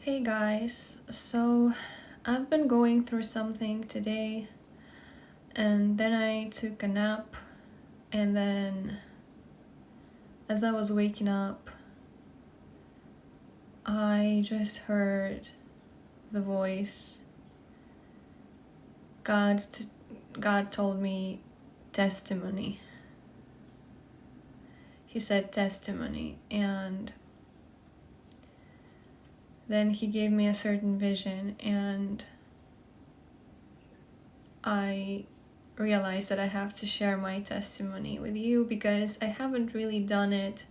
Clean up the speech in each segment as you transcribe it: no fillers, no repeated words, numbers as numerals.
Hey guys, so I've been going through something today, and then I took a nap, and then as I was waking up, I just heard the voice. God told me testimony. He said testimony, and then he gave me a certain vision, and I realized that I have to share my testimony with you because I haven't really done it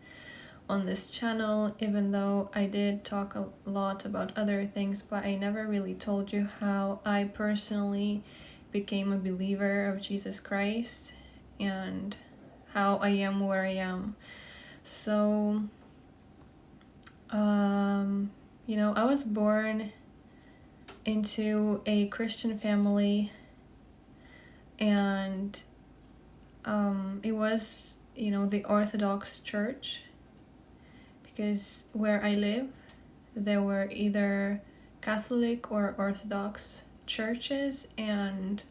on this channel, even though I did talk a lot about other things, but I never really told you how I personally became a believer of Jesus Christ and how I am where I am. So, I was born into a Christian family, and it was, the Orthodox Church, because where I live, there were either Catholic or Orthodox churches, and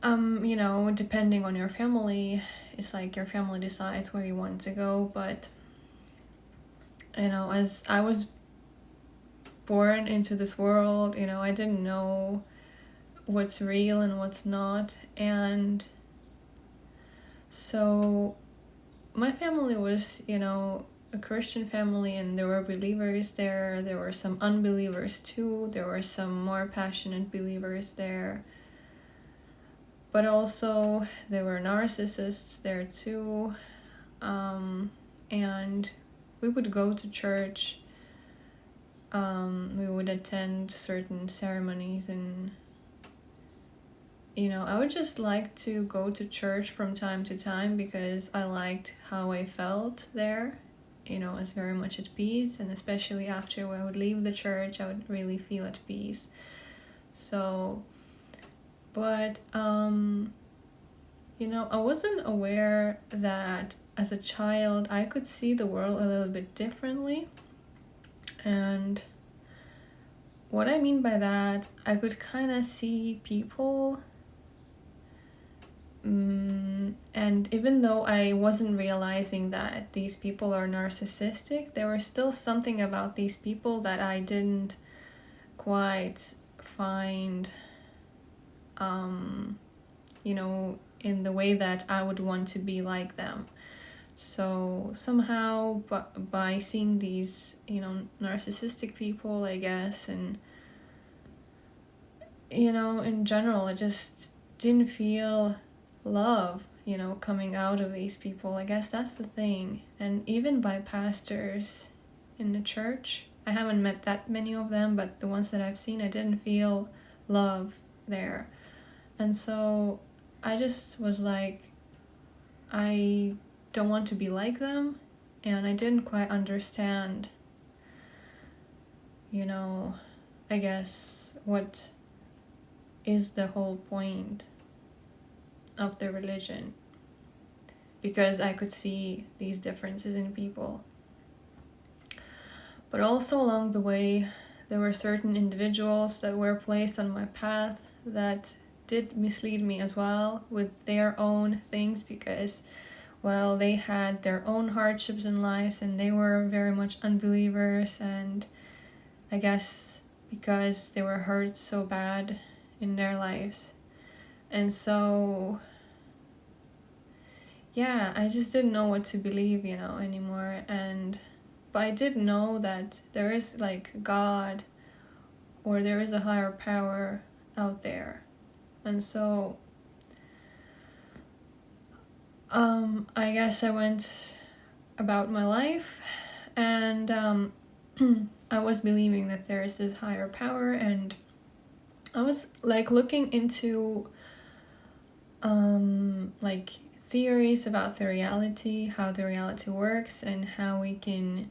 depending on your family, it's like your family decides where you want to go. But as I was born into this world, I didn't know what's real and what's not, and so my family was, a Christian family, and there were believers there. There were some unbelievers too. There were some more passionate believers there. But also there were narcissists there too. And we would go to church. We would attend certain ceremonies, and I would just like to go to church from time to time because I liked how I felt there. I was very much at peace, and especially after I would leave the church, I would really feel at peace. So, but, I wasn't aware that as a child I could see the world a little bit differently. And what I mean by that, I could kind of see people. And even though I wasn't realizing that these people are narcissistic, there was still something about these people that I didn't quite find, in the way that I would want to be like them. So somehow, by seeing these, narcissistic people, I guess, and, in general, I just didn't feel love, coming out of these people. I guess that's the thing. And even by pastors in the church, I haven't met that many of them, but the ones that I've seen, I didn't feel love there. And so I just was like, I don't want to be like them, and I didn't quite understand, I guess, what is the whole point of the religion, because I could see these differences in people. But also along the way, there were certain individuals that were placed on my path that did mislead me as well with their own things, because, well, they had their own hardships in life, and they were very much unbelievers, and I guess because they were hurt so bad in their lives. And so, yeah, I just didn't know what to believe, anymore. But I did know that there is like God, or there is a higher power out there. And so, I guess I went about my life, and I was believing that there is this higher power, and I was like looking into like theories about the reality, how the reality works, and how we can,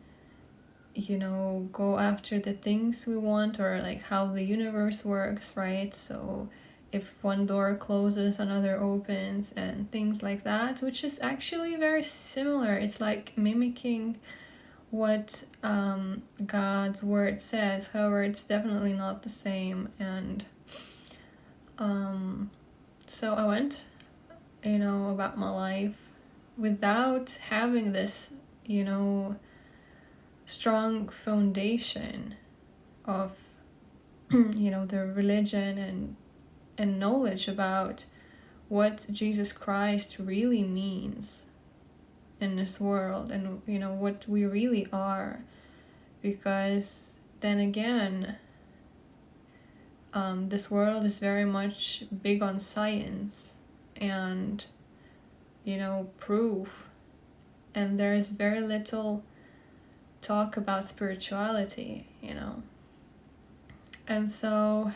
go after the things we want, or like how the universe works, right? So if one door closes, another opens, and things like that, which is actually very similar. It's like mimicking what God's word says. However, it's definitely not the same. And so I went, about my life without having this, strong foundation of, the religion and knowledge about what Jesus Christ really means in this world, and what we really are. Because then again, this world is very much big on science and proof, and there's very little talk about spirituality. And so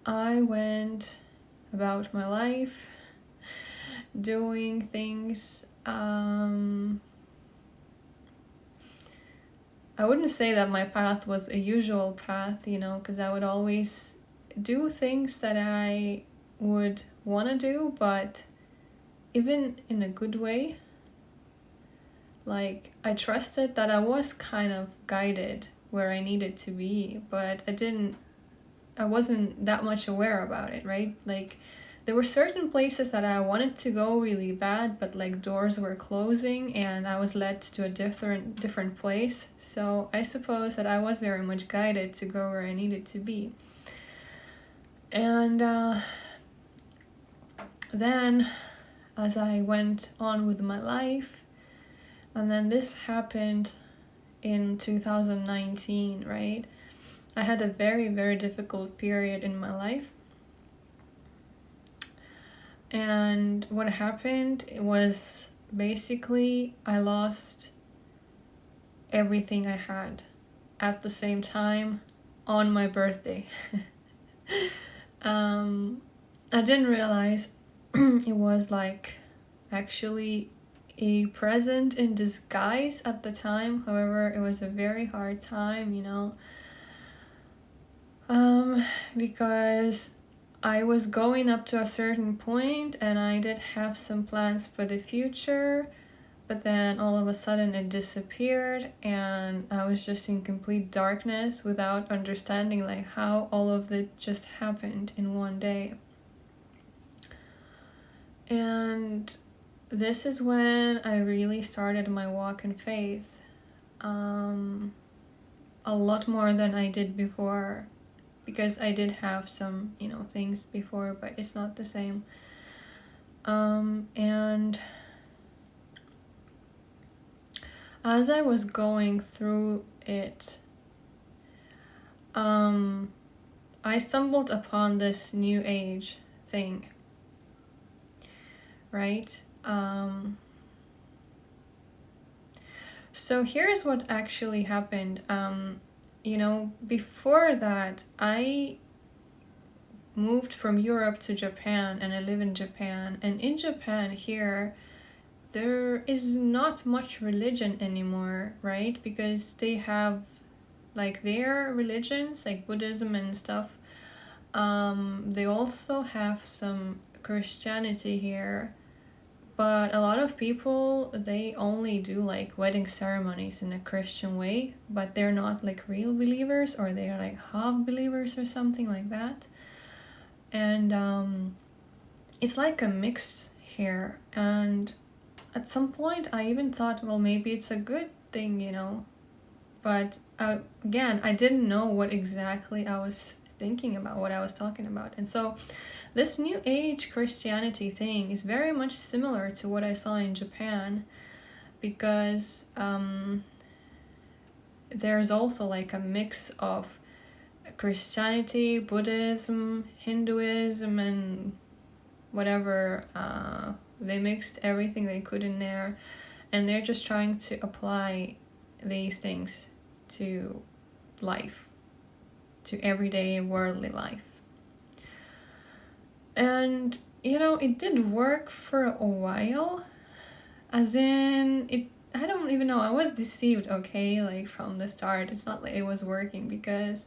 I went about my life doing things. I wouldn't say that my path was a usual path, because I would always do things that I would want to do, but even in a good way. Like, I trusted that I was kind of guided where I needed to be, but I wasn't that much aware about it, right? Like, there were certain places that I wanted to go really bad, but like doors were closing and I was led to a different place. So I suppose that I was very much guided to go where I needed to be. And then as I went on with my life, and then this happened in 2019, right? I had a very, very difficult period in my life. And what happened was basically I lost everything I had at the same time on my birthday. I didn't realize it was like actually a present in disguise at the time. However, it was a very hard time, because I was going up to a certain point and I did have some plans for the future, but then all of a sudden it disappeared and I was just in complete darkness without understanding like how all of it just happened in one day. And this is when I really started my walk in faith, a lot more than I did before, because I did have some, things before, but it's not the same. And as I was going through it, I stumbled upon this new age thing, right? So here's what actually happened. Before that, I moved from Europe to Japan and I live in Japan. And in Japan here, there is not much religion anymore, right? Because they have like their religions, like Buddhism and stuff. They also have some Christianity here. But a lot of people, they only do like wedding ceremonies in a Christian way, but they're not like real believers, or they're like half believers or something like that. And it's like a mix here. And at some point I even thought, well, maybe it's a good thing, But again, I didn't know what exactly I was thinking about, what I was talking about. And so this new age Christianity thing is very much similar to what I saw in Japan, because there's also like a mix of Christianity, Buddhism, Hinduism, and whatever. They mixed everything they could in there, and they're just trying to apply these things to life, to everyday worldly life. And it did work for a while, as in I don't even know, I was deceived, okay, like from the start. It's not like it was working, because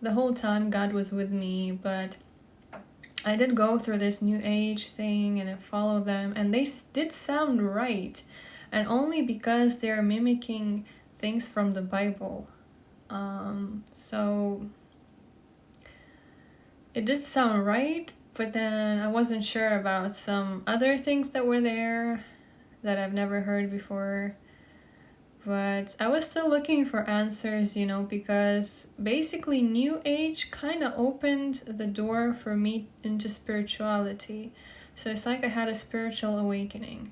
the whole time God was with me, but I did go through this new age thing and I followed them, and they did sound right. and only because they're mimicking things from the Bible. So it did sound right, but then I wasn't sure about some other things that were there that I've never heard before. But I was still looking for answers, because basically New Age kind of opened the door for me into spirituality. So it's like I had a spiritual awakening.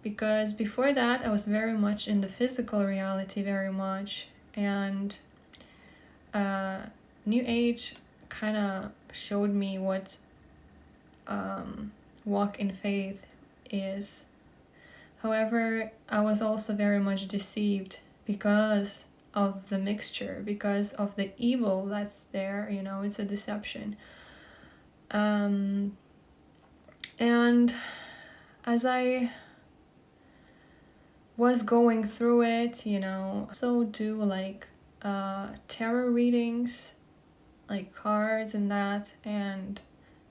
Because before that, I was very much in the physical reality, very much. And New Age kind of showed me what walk in faith is. However, I was also very much deceived because of the mixture, because of the evil that's there, it's a deception. And as I was going through it, so do like tarot readings, like cards and that, and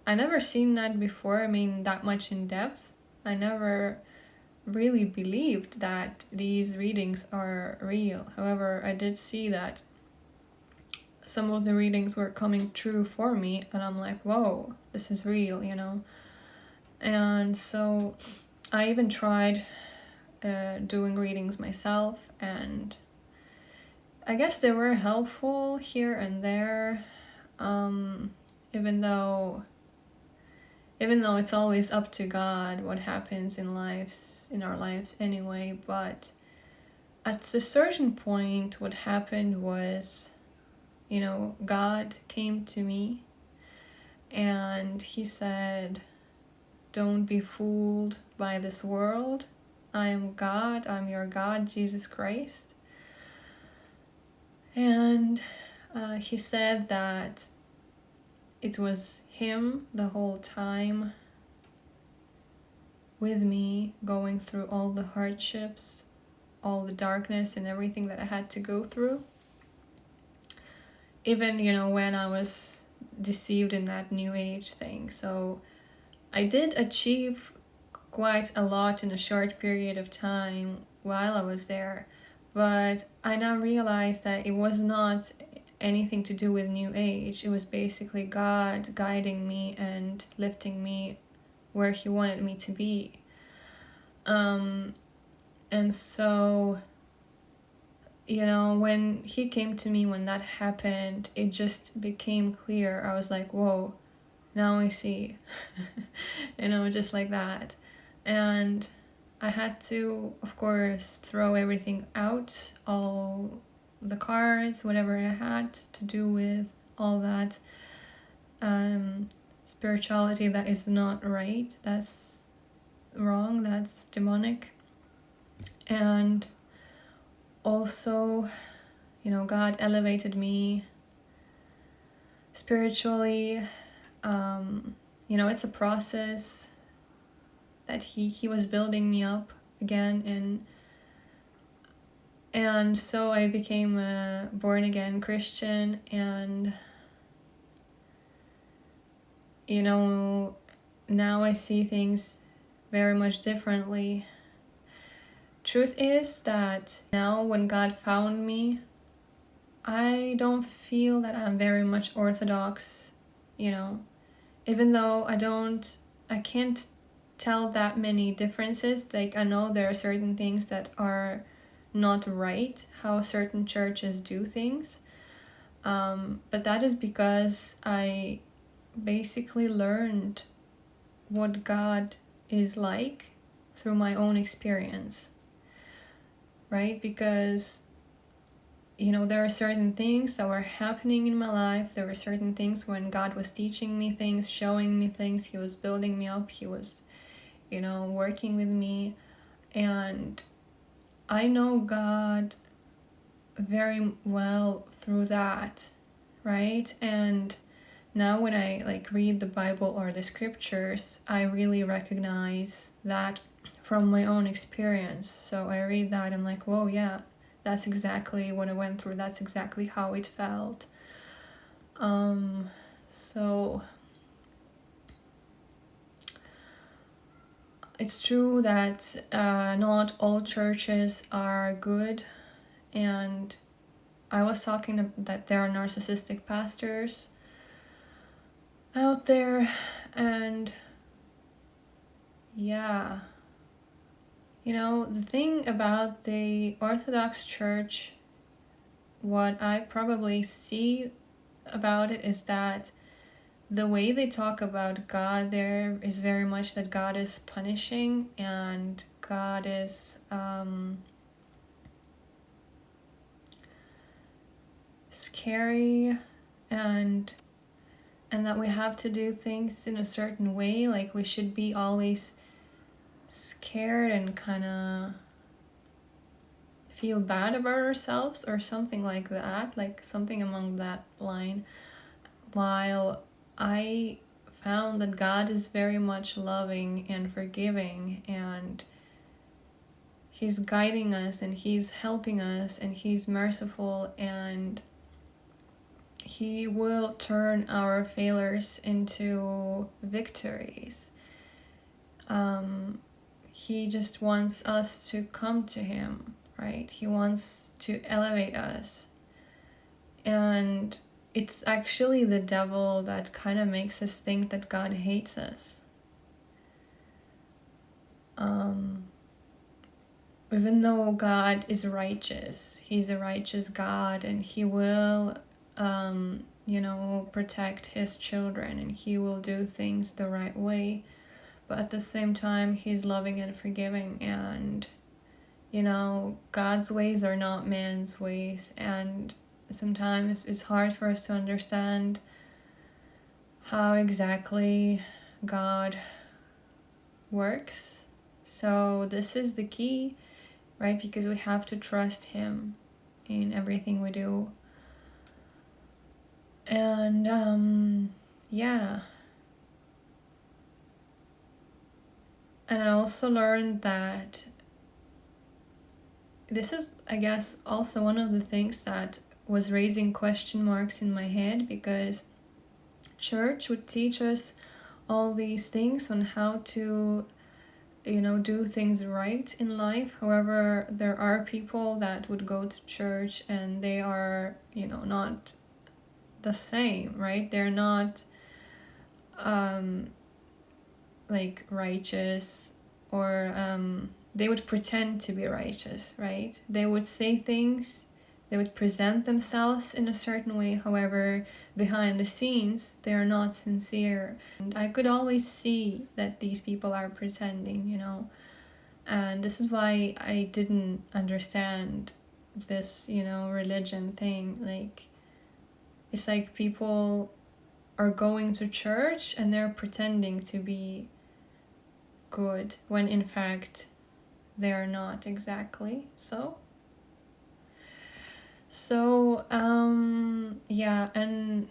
I never seen that before. I mean, that much in depth. I never really believed that these readings are real. However, I did see that some of the readings were coming true for me, and I'm like, whoa, this is real, And so I even tried doing readings myself, and I guess they were helpful here and there, even though it's always up to God what happens in our lives anyway. But at a certain point, what happened was, God came to me and he said, don't be fooled by this world. I am God, I'm your God, Jesus Christ. And he said that it was him the whole time with me, going through all the hardships, all the darkness and everything that I had to go through. Even, when I was deceived in that New Age thing. So I did achieve quite a lot in a short period of time while I was there. But I now realized that it was not anything to do with New Age. It was basically God guiding me and lifting me where he wanted me to be. And so, when he came to me, when that happened, it just became clear. I was like, whoa, now I see. Just like that. And I had to, of course, throw everything out, all the cards, whatever I had to do with all that spirituality that is not right, that's wrong, that's demonic. And also, God elevated me spiritually. It's a process that he was building me up again, and so I became a born again Christian, and now I see things very much differently. Truth is that now when God found me, I don't feel that I'm very much Orthodox, even though I can't tell that many differences. Like, I know there are certain things that are not right, how certain churches do things, but that is because I basically learned what God is like through my own experience, right? Because there are certain things that were happening in my life. There were certain things when God was teaching me things, showing me things. He was building me up. He was, working with me. And I know God very well through that, right? And now when I read the Bible or the scriptures, I really recognize that from my own experience. So I read that, I'm like, whoa, yeah, that's exactly what I went through. That's exactly how it felt. So it's true that not all churches are good, and I was talking that there are narcissistic pastors out there, and yeah, the thing about the Orthodox Church, what I probably see about it is that the way they talk about God there is very much that God is punishing and God is scary, and that we have to do things in a certain way, like we should be always scared and kind of feel bad about ourselves or something like that, like something among that line. While I found that God is very much loving and forgiving, and He's guiding us and He's helping us and He's merciful, and He will turn our failures into victories. He just wants us to come to Him, right? He wants to elevate us. And it's actually the devil that kind of makes us think that God hates us. Even though God is righteous, He's a righteous God, and He will, protect His children, and He will do things the right way. But at the same time, He's loving and forgiving, and, God's ways are not man's ways, and sometimes it's hard for us to understand how exactly God works. So this is the key, right? Because we have to trust Him in everything we do. And yeah. And I also learned that this is, I guess, also one of the things that was raising question marks in my head, because church would teach us all these things on how to do things right in life. However, there are people that would go to church and they are not the same, right? They're not like righteous, or they would pretend to be righteous, right? They would say things, they would present themselves in a certain way. However, behind the scenes, they are not sincere. And I could always see that these people are pretending, And this is why I didn't understand this, religion thing. Like, it's like people are going to church and they're pretending to be good, when in fact they are not exactly so. So, yeah, and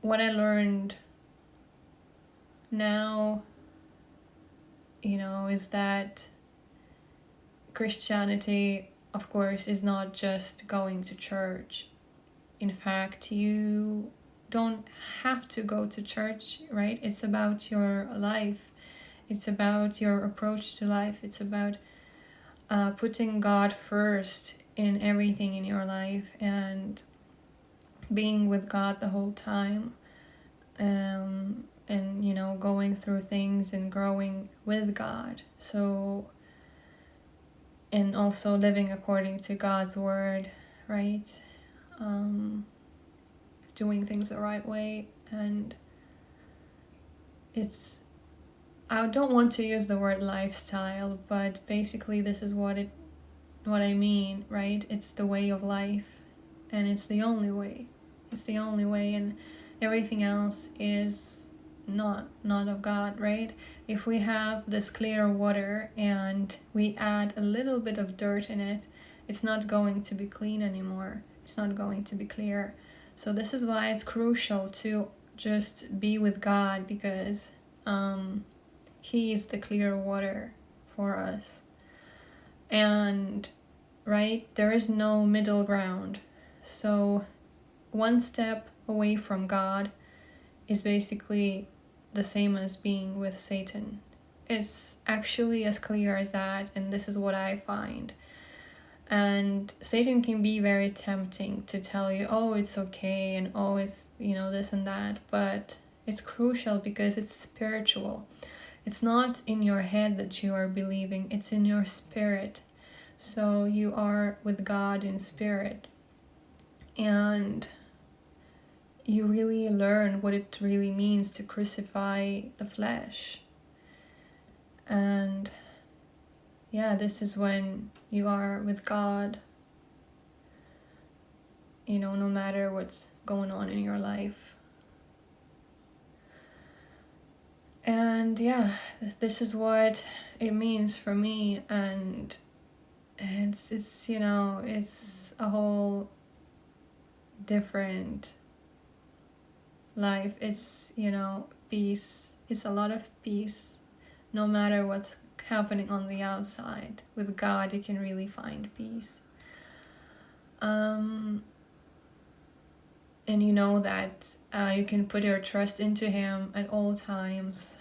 what I learned now, is that Christianity, of course, is not just going to church. In fact, you don't have to go to church, right? It's about your life. It's about your approach to life. It's about putting God first in everything in your life, and being with God the whole time, and going through things and growing with God. So, and also living according to God's word, right? Doing things the right way. And I don't want to use the word lifestyle, but basically this is what I mean, right? It's the way of life, and it's the only way. It's the only way, and everything else is not of God, right? If we have this clear water and we add a little bit of dirt in it, it's not going to be clean anymore. It's not going to be clear. So this is why it's crucial to just be with God, because He is the clear water for us. And right, there is no middle ground. So one step away from God is basically the same as being with Satan. it's actually as clear as that, and this is what I find. And Satan can be very tempting to tell you, oh, it's okay, and oh, it's, this and that, but it's crucial because it's spiritual. It's not in your head that you are believing, it's in your spirit. So you are with God in spirit, and you really learn what it really means to crucify the flesh. And yeah, this is when you are with God, no matter what's going on in your life. And yeah, this is what it means for me. And it's it's a whole different life. It's, peace. It's a lot of peace, no matter what's happening on the outside. With God, you can really find peace. And you know that you can put your trust into Him at all times,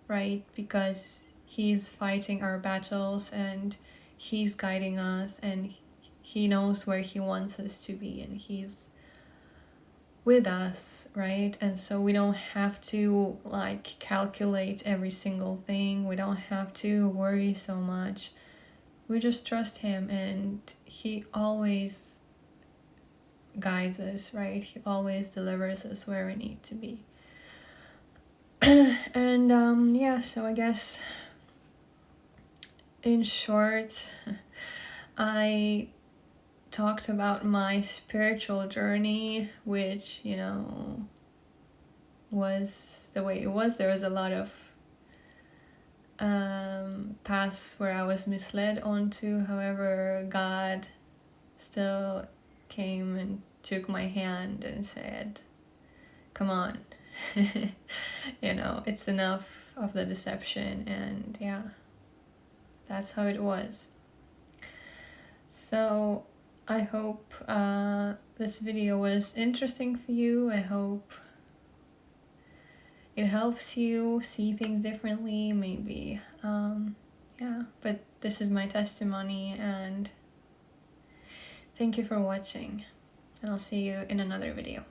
right? Because He's fighting our battles, and He's guiding us, and He knows where He wants us to be, and He's with us, right? And so we don't have to calculate every single thing. We don't have to worry so much. We just trust Him, and He always guides us, right? He always delivers us where we need to be. And yeah, so I guess in short, I talked about my spiritual journey, which, was the way it was. There was a lot of paths where I was misled onto. However, God still came and took my hand and said, come on, it's enough of the deception. And yeah, that's how it was. So I hope this video was interesting for you. I hope it helps you see things differently, maybe. Yeah, but this is my testimony, and thank you for watching, and I'll see you in another video.